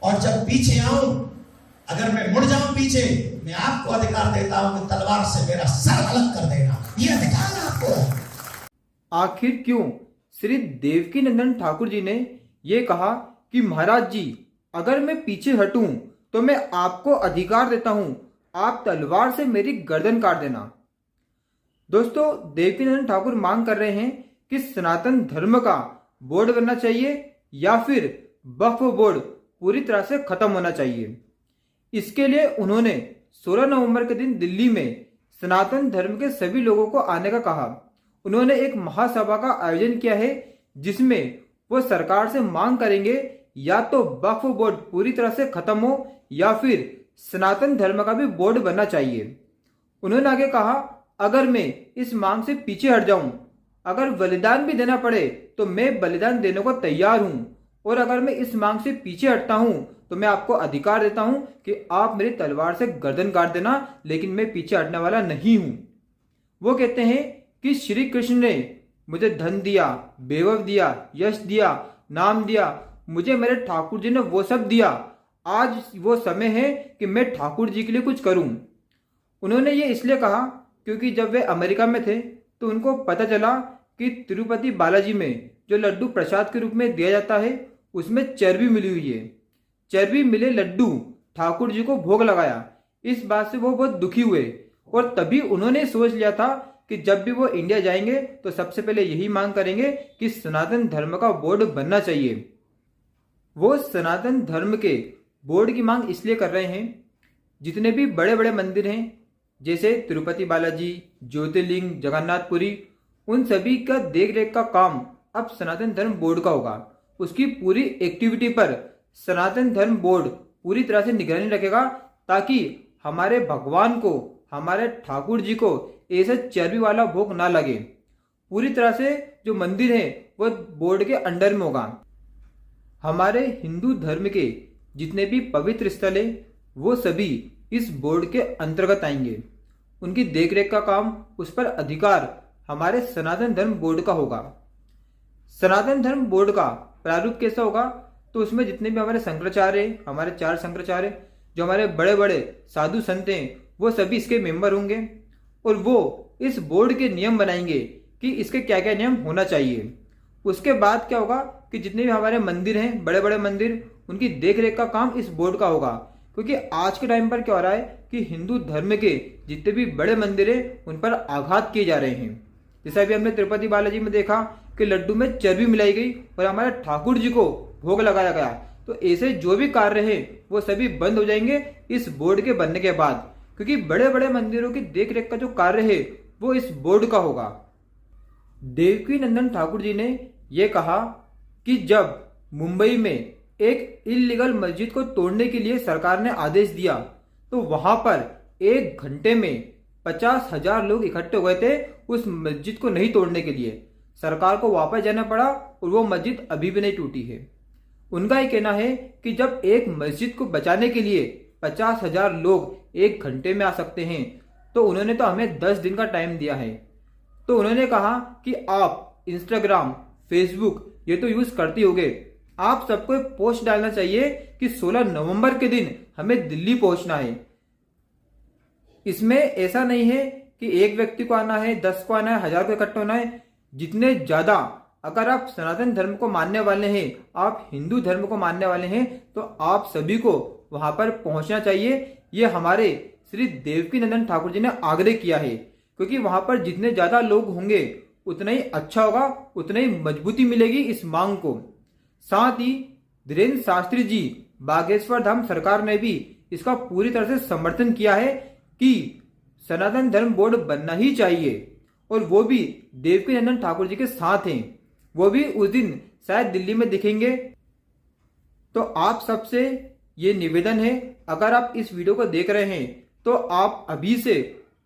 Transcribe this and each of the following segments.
और जब पीछे आऊं, अगर मैं मुड़ जाऊं पीछे, मैं आपको अधिकार देता हूं कि तलवार से मेरा सर अलग कर देना। यह अधिकार आपको है। आखिर क्यों श्री देवकीनंदन ठाकुर जी ने ये कहा कि महाराज जी, अगर मैं पीछे हटूं तो मैं आपको अधिकार देता हूं, आप तलवार से मेरी गर्दन काट देना। दोस्तों, देवकीनंदन ठाकुर मांग कर रहे हैं कि सनातन धर्म का बोर्ड बनना चाहिए या फिर वक्फ बोर्ड पूरी तरह से खत्म होना चाहिए। इसके लिए उन्होंने 16 नवंबर के दिन दिल्ली में सनातन धर्म के सभी लोगों को आने का कहा। उन्होंने एक महासभा का आयोजन किया है जिसमें वो सरकार से मांग करेंगे या तो वक्फ बोर्ड पूरी तरह से खत्म हो या फिर सनातन धर्म का भी बोर्ड बनना चाहिए। उन्होंने आगे कहा, अगर मैं इस मांग से पीछे हट जाऊं, अगर बलिदान भी देना पड़े तो मैं बलिदान देने को तैयार हूं, और अगर मैं इस मांग से पीछे हटता हूं तो मैं आपको अधिकार देता हूं कि आप मेरी तलवार से गर्दन काट देना, लेकिन मैं पीछे हटने वाला नहीं हूं। वो कहते हैं कि श्री कृष्ण ने मुझे धन दिया, वैभव दिया, यश दिया, नाम दिया, मुझे मेरे ठाकुर जी ने वो सब दिया। आज वो समय है कि मैं ठाकुर जी के लिए कुछ करूं। उन्होंने ये इसलिए कहा क्योंकि जब वे अमेरिका में थे तो उनको पता चला कि तिरुपति बालाजी में जो लड्डू प्रसाद के रूप में दिया जाता है उसमें चर्बी मिली हुई है। चर्बी मिले लड्डू ठाकुर जी को भोग लगाया। इस बात से वो बहुत दुखी हुए और तभी उन्होंने सोच लिया था कि जब भी वो इंडिया जाएंगे तो सबसे पहले यही मांग करेंगे कि सनातन धर्म का बोर्ड बनना चाहिए। वो सनातन धर्म के बोर्ड की मांग इसलिए कर रहे हैं, जितने भी बड़े बड़े मंदिर हैं जैसे तिरुपति बालाजी, ज्योतिर्लिंग, जगन्नाथपुरी, उन सभी का देख रेख का काम अब सनातन धर्म बोर्ड का होगा। उसकी पूरी एक्टिविटी पर सनातन धर्म बोर्ड पूरी तरह से निगरानी रखेगा ताकि हमारे भगवान को, हमारे ठाकुर जी को ऐसा चर्बी वाला भोग ना लगे। पूरी तरह से जो मंदिर है वो बोर्ड के अंडर में होगा। हमारे हिंदू धर्म के जितने भी पवित्र स्थल है वो सभी इस बोर्ड के अंतर्गत आएंगे। उनकी देखरेख का काम, उस पर अधिकार हमारे सनातन धर्म बोर्ड का होगा। सनातन धर्म बोर्ड का प्रारूप कैसा होगा, तो उसमें जितने भी हमारे शंकराचार्य, हमारे 4 शंकराचार्य, जो हमारे बड़े बड़े साधु संत हैं, वो सभी इसके मेंबर होंगे और वो इस बोर्ड के नियम बनाएंगे कि इसके क्या क्या नियम होना चाहिए। उसके बाद क्या होगा कि जितने भी हमारे मंदिर हैं, बड़े बड़े मंदिर, उनकी देख रेख का काम इस बोर्ड का होगा। क्योंकि आज के टाइम पर क्या हो रहा है कि हिंदू धर्म के जितने भी बड़े मंदिर हैं उन पर आघात किए जा रहे हैं। जैसा अभी हमने तिरुपति बालाजी में देखा कि लड्डू में चर्बी मिलाई गई और हमारे ठाकुर जी को भोग लगाया गया। तो ऐसे जो भी कार्य है वो सभी बंद हो जाएंगे इस बोर्ड के बनने के बाद, क्योंकि बड़े बड़े मंदिरों की देख रेख का जो कार्य है वो इस बोर्ड का होगा। देवकीनंदन ठाकुर जी ने यह कहा कि जब मुंबई में एक इल्लीगल मस्जिद को तोड़ने के लिए सरकार ने आदेश दिया तो वहां पर 1 घंटे में 50,000 लोग इकट्ठे हुए थे उस मस्जिद को नहीं तोड़ने के लिए। सरकार को वापस जाना पड़ा और वो मस्जिद अभी भी नहीं टूटी है। उनका ये कहना है कि जब एक मस्जिद को बचाने के लिए 50,000 लोग 1 घंटे में आ सकते हैं तो उन्होंने तो हमें 10 दिन का टाइम दिया है। तो उन्होंने कहा कि आप इंस्टाग्राम, फेसबुक ये तो यूज करते होगे, आप सबको एक पोस्ट डालना चाहिए कि 16 नवंबर के दिन हमें दिल्ली पहुंचना है। इसमें ऐसा नहीं है कि एक व्यक्ति को आना है, 10 को आना है, 1000 को इकट्ठा होना है। जितने ज्यादा, अगर आप सनातन धर्म को मानने वाले हैं, आप हिंदू धर्म को मानने वाले हैं, तो आप सभी को वहां पर पहुंचना चाहिए। ये हमारे श्री देवकीनंदन ठाकुर जी ने आग्रह किया है, क्योंकि वहां पर जितने ज्यादा लोग होंगे उतना ही अच्छा होगा, उतना ही मजबूती मिलेगी इस मांग को। साथ ही धीरेन्द्र शास्त्री जी, बागेश्वर धाम सरकार ने भी इसका पूरी तरह से समर्थन किया है कि सनातन धर्म बोर्ड बनना ही चाहिए, और वो भी देवकीनंदन ठाकुर जी के साथ हैं। वो भी उस दिन शायद दिल्ली में दिखेंगे। तो आप सबसे ये निवेदन है, अगर आप इस वीडियो को देख रहे हैं तो आप अभी से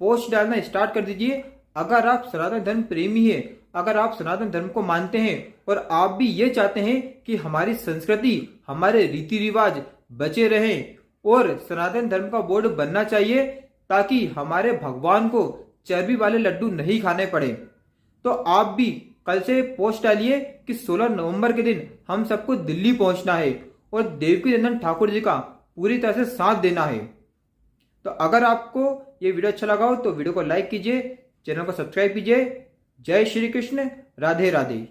पोस्ट डालना स्टार्ट कर दीजिए। अगर आप सनातन धर्म प्रेमी हैं, अगर आप सनातन धर्म को मानते हैं और आप भी ये चाहते हैं कि हमारी संस्कृति, हमारे रीति रिवाज बचे रहें और सनातन धर्म का बोर्ड बनना चाहिए ताकि हमारे भगवान को चर्बी वाले लड्डू नहीं खाने पड़े, तो आप भी कल से पोस्ट डालिए कि 16 नवंबर के दिन हम सबको दिल्ली पहुंचना है और देवकी नंदन ठाकुर जी का पूरी तरह से साथ देना है। तो अगर आपको ये वीडियो अच्छा लगा हो तो वीडियो को लाइक कीजिए, चैनल को सब्सक्राइब कीजिए। जय श्री कृष्ण, राधे राधे।